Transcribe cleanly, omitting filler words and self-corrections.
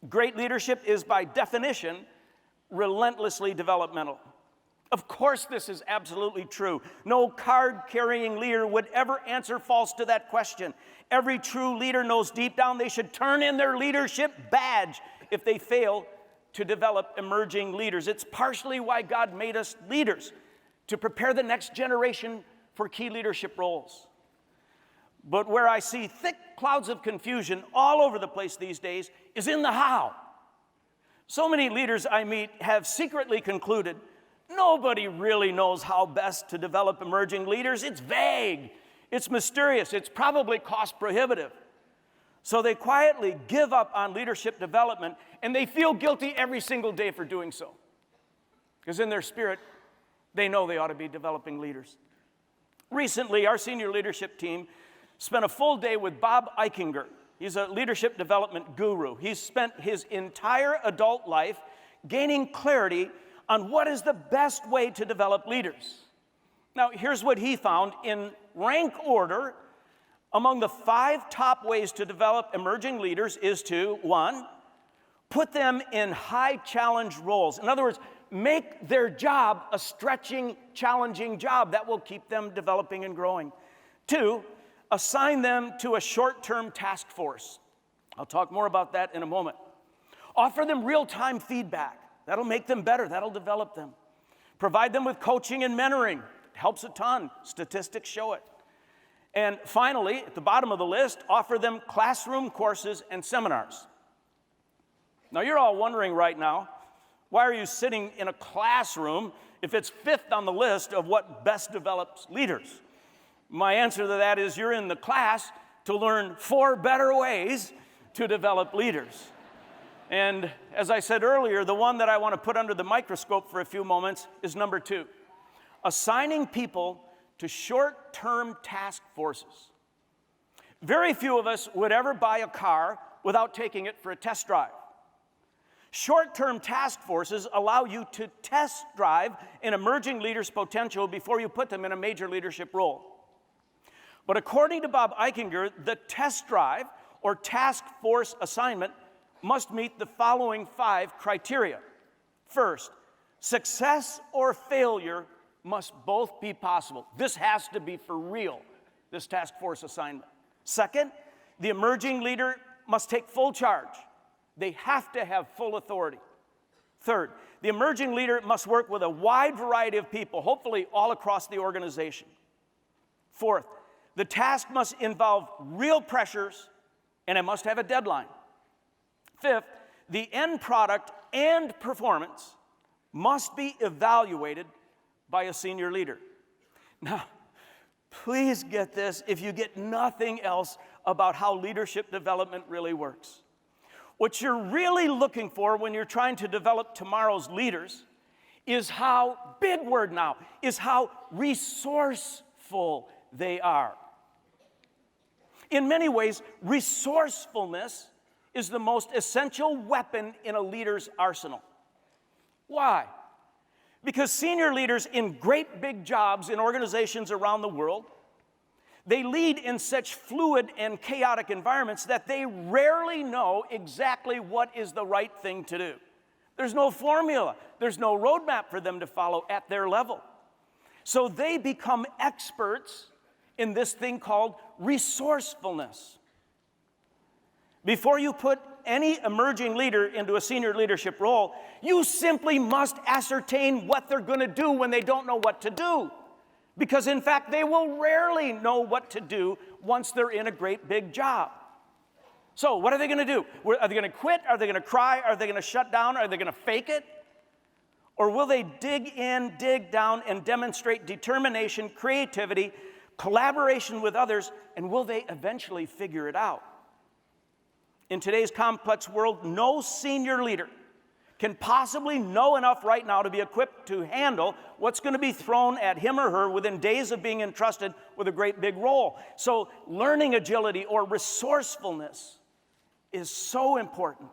Great leadership is, by definition, relentlessly developmental. Of course, this is absolutely true. No card-carrying leader would ever answer false to that question. Every true leader knows deep down they should turn in their leadership badge if they fail to develop emerging leaders. It's partially why God made us leaders, to prepare the next generation for key leadership roles. But where I see thick clouds of confusion all over the place these days is in the how. So many leaders I meet have secretly concluded nobody really knows how best to develop emerging leaders. It's vague, it's mysterious, it's probably cost prohibitive. So they quietly give up on leadership development, and they feel guilty every single day for doing so. Because in their spirit, they know they ought to be developing leaders. Recently, our senior leadership team spent a full day with Bob Eichinger. He's a leadership development guru. He's spent his entire adult life gaining clarity on what is the best way to develop leaders. Now, here's what he found in rank order. Among the 5 top ways to develop emerging leaders is to, 1, put them in high challenge roles. In other words, make their job a stretching, challenging job that will keep them developing and growing. 2, assign them to a short-term task force. I'll talk more about that in a moment. Offer them real-time feedback. That'll make them better. That'll develop them. Provide them with coaching and mentoring. It helps a ton. Statistics show it. And finally, at the bottom of the list, offer them classroom courses and seminars. Now, you're all wondering right now, why are you sitting in a classroom if it's 5th on the list of what best develops leaders? My answer to that is you're in the class to learn 4 better ways to develop leaders. And as I said earlier, the one that I want to put under the microscope for a few moments is number 2, assigning people to short-term task forces. Very few of us would ever buy a car without taking it for a test drive. Short-term task forces allow you to test drive an emerging leader's potential before you put them in a major leadership role. But according to Bob Eichinger, the test drive or task force assignment must meet the following 5 criteria. First, success or failure must both be possible. This has to be for real, this task force assignment. Second, the emerging leader must take full charge. They have to have full authority. Third, the emerging leader must work with a wide variety of people, hopefully all across the organization. Fourth, the task must involve real pressures and it must have a deadline. Fifth, the end product and performance must be evaluated by a senior leader. Now, please get this if you get nothing else about how leadership development really works. What you're really looking for when you're trying to develop tomorrow's leaders is how, big word now, is how resourceful they are. In many ways, resourcefulness is the most essential weapon in a leader's arsenal. Why? Because senior leaders in great big jobs in organizations around the world, they lead in such fluid and chaotic environments that they rarely know exactly what is the right thing to do. There's no formula. There's no roadmap for them to follow at their level. So they become experts in this thing called resourcefulness. Before you put any emerging leader into a senior leadership role, you simply must ascertain what they're going to do when they don't know what to do. Because in fact, they will rarely know what to do once they're in a great big job. So what are they going to do? Are they going to quit? Are they going to cry? Are they going to shut down? Are they going to fake it? Or will they dig in, dig down, and demonstrate determination, creativity, collaboration with others, and will they eventually figure it out? In today's complex world, no senior leader can possibly know enough right now to be equipped to handle what's going to be thrown at him or her within days of being entrusted with a great big role. So learning agility or resourcefulness is so important.